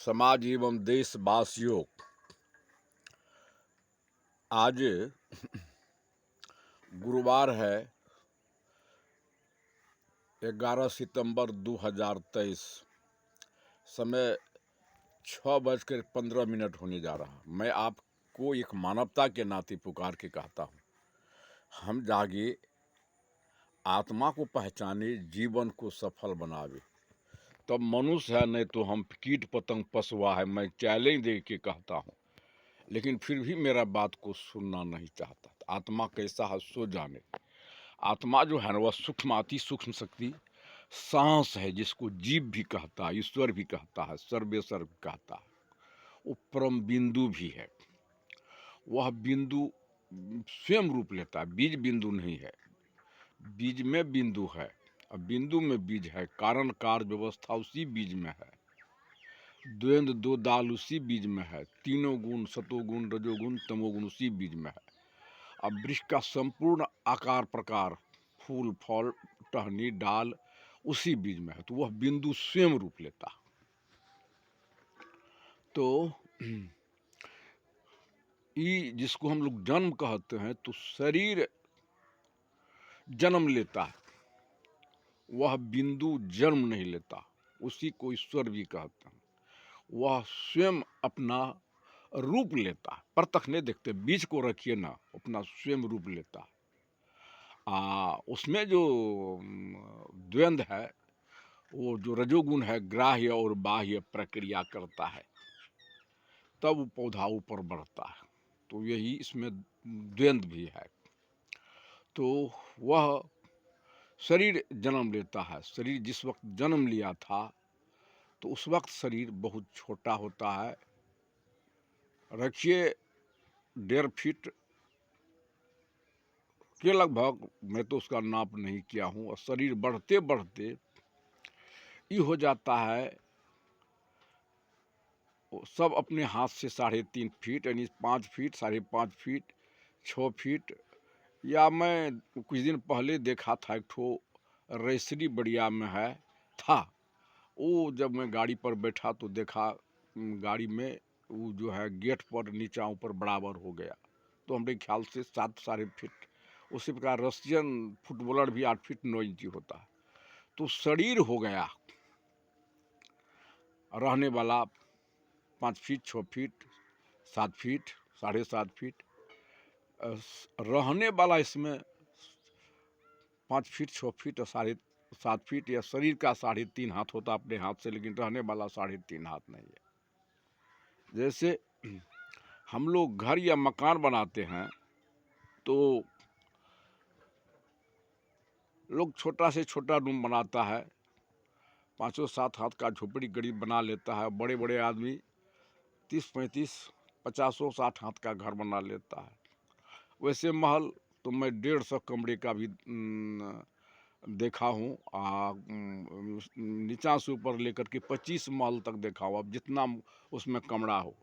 समाज एवं देशवासियों, आज गुरुवार है 11 सितंबर 2023। समय 6:15 होने जा रहा। मैं आपको एक मानवता के नाते पुकार के कहता हूँ, हम जागे, आत्मा को पहचाने, जीवन को सफल बनावे। तब मनुष्य है, नहीं तो हम कीट पतंग पशुआ है। मैं चैलेंज दे के कहता हूँ, लेकिन फिर भी मेरा बात को सुनना नहीं चाहता। आत्मा कैसा है सो जाने। आत्मा जो है ना, वह सूक्ष्म, अति सूक्ष्म शक्ति सांस है, जिसको जीव भी कहता है, ईश्वर भी कहता है, सर्वेश्वर भी कहता है। वो परम बिंदु भी है। वह बिंदु स्वयं रूप लेता है, बीज बिंदु नहीं है। बीज में बिंदु है और बिंदु में बीज है। कारण कार्य व्यवस्था उसी बीज में है। द्वंद्व दो दाल उसी बीज में है। तीनों गुण, सतोगुण, रजोगुण, तमोगुण उसी बीज में है। अब वृक्ष का संपूर्ण आकार प्रकार, फूल, फल, टहनी, डाल उसी बीज में है। तो वह बिंदु स्वयं रूप लेता। तो ये जिसको हम लोग जन्म कहते हैं, तो शरीर जन्म लेता है, वह बिंदु जन्म नहीं लेता। उसी को ईश्वर भी कहते हैं। वह स्वयं अपना रूप लेता है। प्रत्यक्ष नहीं देखते, बीज को रखिए ना, अपना स्वयं रूप लेता। उसमें जो द्वंद्व है, वो जो रजोगुण है, ग्राह्य और बाह्य प्रक्रिया करता है, तब वो पौधा ऊपर बढ़ता है। तो यही इसमें द्वंद्व भी है। तो वह शरीर जन्म लेता है। शरीर जिस वक्त जन्म लिया था, तो उस वक्त शरीर बहुत छोटा होता है। रखिए 1.5 फीट के लगभग, मैं तो उसका नाप नहीं किया हूँ। और शरीर बढ़ते बढ़ते ये हो जाता है, सब अपने हाथ से 3.5 फीट, यानी 5 फीट, 5.5 फीट, 6 फीट। या मैं कुछ दिन पहले देखा था, एक ठो रेसरी बढ़िया में है था। वो जब मैं गाड़ी पर बैठा तो देखा, गाड़ी में वो जो है गेट पर नीचा ऊपर बराबर हो गया। तो हमारे ख्याल से 7 साढ़े फीट। उसी प्रकार रशियन फुटबॉलर भी 8 फीट 9 इंची होता है। तो शरीर हो गया रहने वाला 5 फीट, 6 फीट, 7 फीट, 7.5 फीट रहने वाला। इसमें 5 फीट, 6 फीट और 7.5 फीट, या शरीर का 3.5 हाथ होता अपने हाथ से, लेकिन रहने वाला 3.5 हाथ नहीं है। जैसे हम लोग घर या मकान बनाते हैं, तो लोग छोटा से छोटा रूम बनाता है, 5-7 हाथ का झोपड़ी गरीब बना लेता है। बड़े बड़े आदमी 30-35, 50-60 हाथ का घर बना लेता है। वैसे महल तो मैं 150 कमरे का भी देखा हूँ। नीचा से ऊपर लेकर के 25 महल तक देखा हूँ। अब जितना उसमें कमरा हो,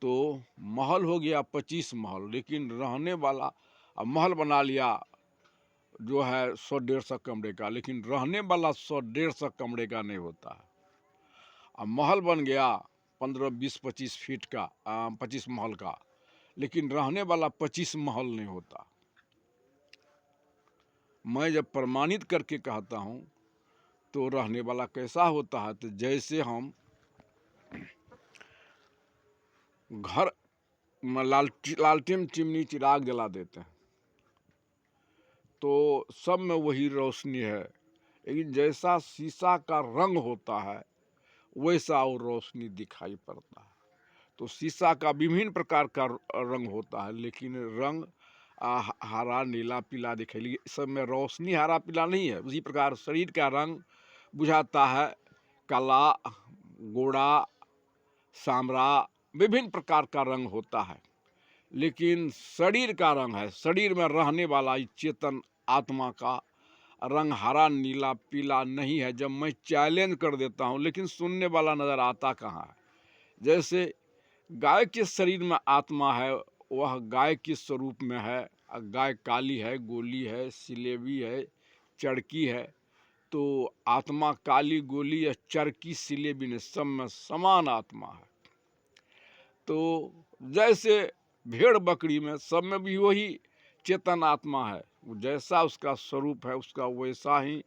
तो महल हो गया 25 महल। लेकिन रहने वाला, अब महल बना लिया जो है 100-150 कमरे का, लेकिन रहने वाला 100-150 कमरे का नहीं होता है। अब महल बन गया 15-20-25 फीट का, 25 महल का, लेकिन रहने वाला 25 महल नहीं होता। मैं जब प्रमाणित करके कहता हूँ, तो रहने वाला कैसा होता है, तो जैसे हम घर में लालटेन चिमनी चिराग जला देते हैं, तो सब में वही रोशनी है। लेकिन जैसा शीशा का रंग होता है, वैसा वो रोशनी दिखाई पड़ता है। तो शीशा का विभिन्न प्रकार का रंग होता है, लेकिन रंग हरा, नीला, पीला दिखाई, लेकिन सब में रोशनी हरा पीला नहीं है। उसी प्रकार शरीर का रंग बुझाता है काला, गोरा, सामरा, विभिन्न प्रकार का रंग होता है। लेकिन शरीर का रंग है, शरीर में रहने वाला चेतन आत्मा का रंग हरा, नीला, पीला नहीं है। जब मैं चैलेंज कर देता हूँ, लेकिन सुनने वाला नज़र आता कहाँ है। जैसे गाय के शरीर में आत्मा है, वह गाय के स्वरूप में है। गाय काली है, गोली है, सिलेबी है, चड़की है, तो आत्मा काली गोली या चरकी सिले बिन सब में समान आत्मा है। तो जैसे भेड़ बकरी में सब में भी वही चेतन आत्मा है, जैसा उसका स्वरूप है उसका वैसा ही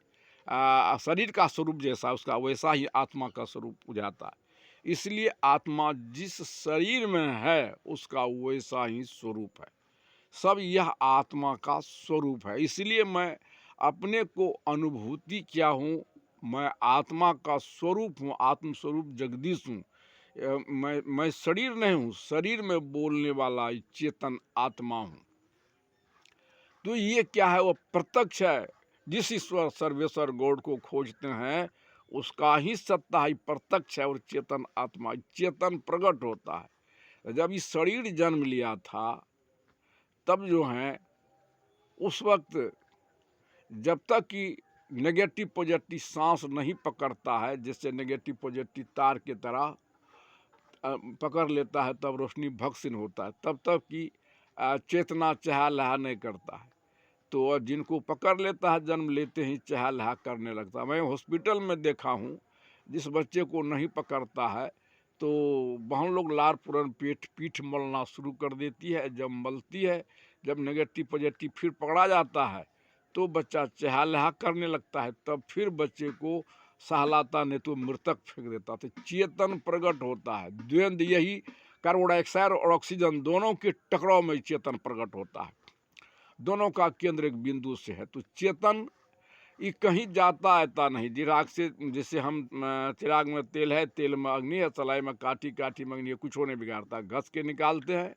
शरीर का स्वरूप जैसा उसका वैसा ही आत्मा का स्वरूप हो जाता है। इसलिए आत्मा जिस शरीर में है उसका वैसा ही स्वरूप है। सब यह आत्मा का स्वरूप है। इसलिए मैं अपने को अनुभूति क्या हूँ, मैं आत्मा का स्वरूप हूँ, आत्मस्वरूप जगदीश हूँ। मैं शरीर नहीं हूँ, शरीर में बोलने वाला चेतन आत्मा हूँ। तो ये क्या है, वो प्रत्यक्ष है। जिस ईश्वर सर्वेश्वर गॉड को खोजते हैं उसका ही सत्ता ही प्रत्यक्ष है और चेतन आत्मा चेतन प्रकट होता है। जब इस शरीर जन्म लिया था तब जो है उस वक्त जब तक कि नेगेटिव पॉजिटिव सांस नहीं पकड़ता है, जैसे नेगेटिव पॉजिटिव तार की तरह पकड़ लेता है तब रोशनी भक्सिन होता है, तब तक कि चेतना चहा लहा नहीं करता है। तो जिनको पकड़ लेता है जन्म लेते ही चहा लहा करने लगता है। मैं हॉस्पिटल में देखा हूँ जिस बच्चे को नहीं पकड़ता है तो बहन लोग लार पुरन पीठ मलना शुरू कर देती है। जब मलती है, जब नेगेटिव पॉजिटिव फिर पकड़ा जाता है तो बच्चा चहा लहा करने लगता है, तब फिर बच्चे को सहलाता नहीं तो मृतक फेंक देता। तो चेतन प्रकट होता है। द्वंद्व यही कार्बन डाइऑक्साइड और ऑक्सीजन दोनों के टकराव में चेतन प्रकट होता है। दोनों का केंद्र एक बिंदु से है। तो चेतन ये कहीं जाता आता नहीं। चिराग से जैसे हम चिराग में तेल है, तेल में अग्नि है, सलाई में काठी, काठी में अग्नि है, कुछ नहीं बिगाड़ता। घस के निकालते हैं,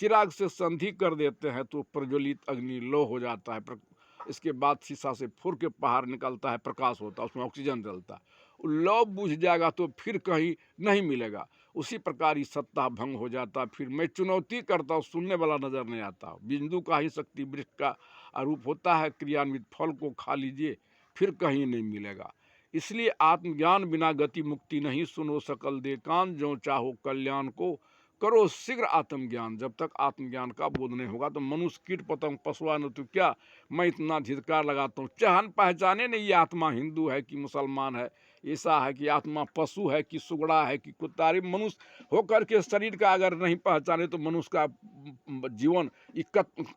चिराग से संधि कर देते हैं तो प्रज्वलित अग्नि लो हो जाता है। इसके बाद शीशा से फुर के बाहर निकलता है, प्रकाश होता है, उसमें ऑक्सीजन जलता है। लौ बुझ जाएगा तो फिर कहीं नहीं मिलेगा। उसी प्रकार ही सत्ता भंग हो जाता। फिर मैं चुनौती करता हूँ, सुनने वाला नजर नहीं आता। बिंदु का ही शक्ति वृक्ष का रूप होता है, क्रियान्वित फल को खा लीजिए फिर कहीं नहीं मिलेगा। इसलिए आत्मज्ञान बिना गति मुक्ति नहीं, सुनो सकल दे कान, जो चाहो कल्याण को करो शीघ्र आत्मज्ञान। जब तक आत्मज्ञान का बोध नहीं होगा तो मनुष्य कीट पतंग पशुआ न तो क्या, मैं इतना धिक्कार लगाता हूँ। चाहन पहचाने नहीं ये आत्मा हिंदू है कि मुसलमान है, ऐसा है कि आत्मा पशु है कि सुगड़ा है कि कुत्ता। अरे मनुष्य होकर के शरीर का अगर नहीं पहचाने तो मनुष्य का जीवन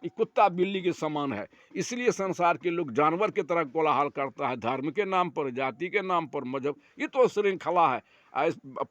कुत्ता बिल्ली के समान है। इसलिए संसार के लोग जानवर की तरह कोलाहल करता है, धर्म के नाम पर, जाति के नाम पर, मजहब। ये तो श्रृंखला है।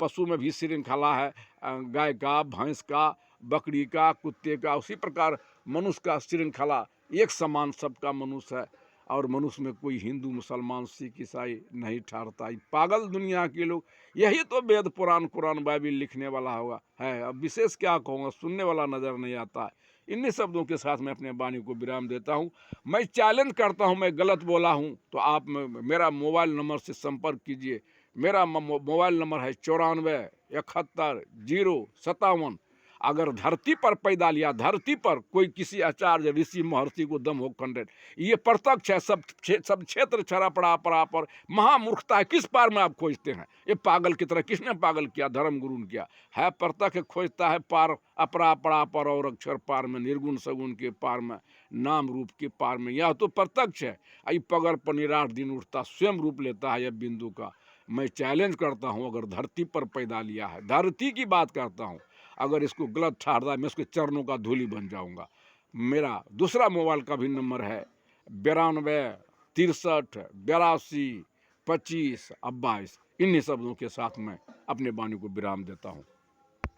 पशु में भी श्रृंखला है, गाय का, भैंस का, बकरी का, कुत्ते का। उसी प्रकार मनुष्य का श्रृंखला एक समान सबका मनुष्य है। और मनुष्य में कोई हिंदू मुसलमान सिख ईसाई नहीं ठहरता। पागल दुनिया के लोग, यही तो वेद पुराण कुरान बाइबिल लिखने वाला होगा है। अब विशेष क्या कहूँगा, सुनने वाला नजर नहीं आता है। इन्हीं शब्दों के साथ मैं अपने वाणी को विराम देता हूँ। मैं चैलेंज करता हूँ, मैं गलत बोला हूँ तो आप मेरा मोबाइल नंबर से संपर्क कीजिए। मेरा मोबाइल नंबर है 94 71 057। अगर धरती पर पैदा लिया, धरती पर कोई किसी आचार्य ऋषि महर्षि को दम हो खंडित, ये प्रत्यक्ष है। सब क्षेत्र छरा पड़ा पर महामूर्खता है। किस पार में आप खोजते हैं? ये पागल की तरह किसने पागल किया? धर्म गुरु ने किया है। प्रत्यक्ष खोजता है पार, अपरा पड़ा पर और अक्षर पार में, निर्गुण सगुण के पार में, नाम रूप के पार में। यह तो प्रत्यक्ष है। आई पगर पर निराट दिन उठता, स्वयं रूप लेता है यह बिंदु का। मैं चैलेंज करता हूं, अगर धरती पर पैदा लिया है, धरती की बात करता हूं, अगर इसको गलत ठहरता है मैं उसके चरणों का धूली बन जाऊंगा। मेरा दूसरा मोबाइल का भी नंबर है 92 63 82 25 22। इन्हीं शब्दों के साथ मैं अपने वाणी को विराम देता हूं।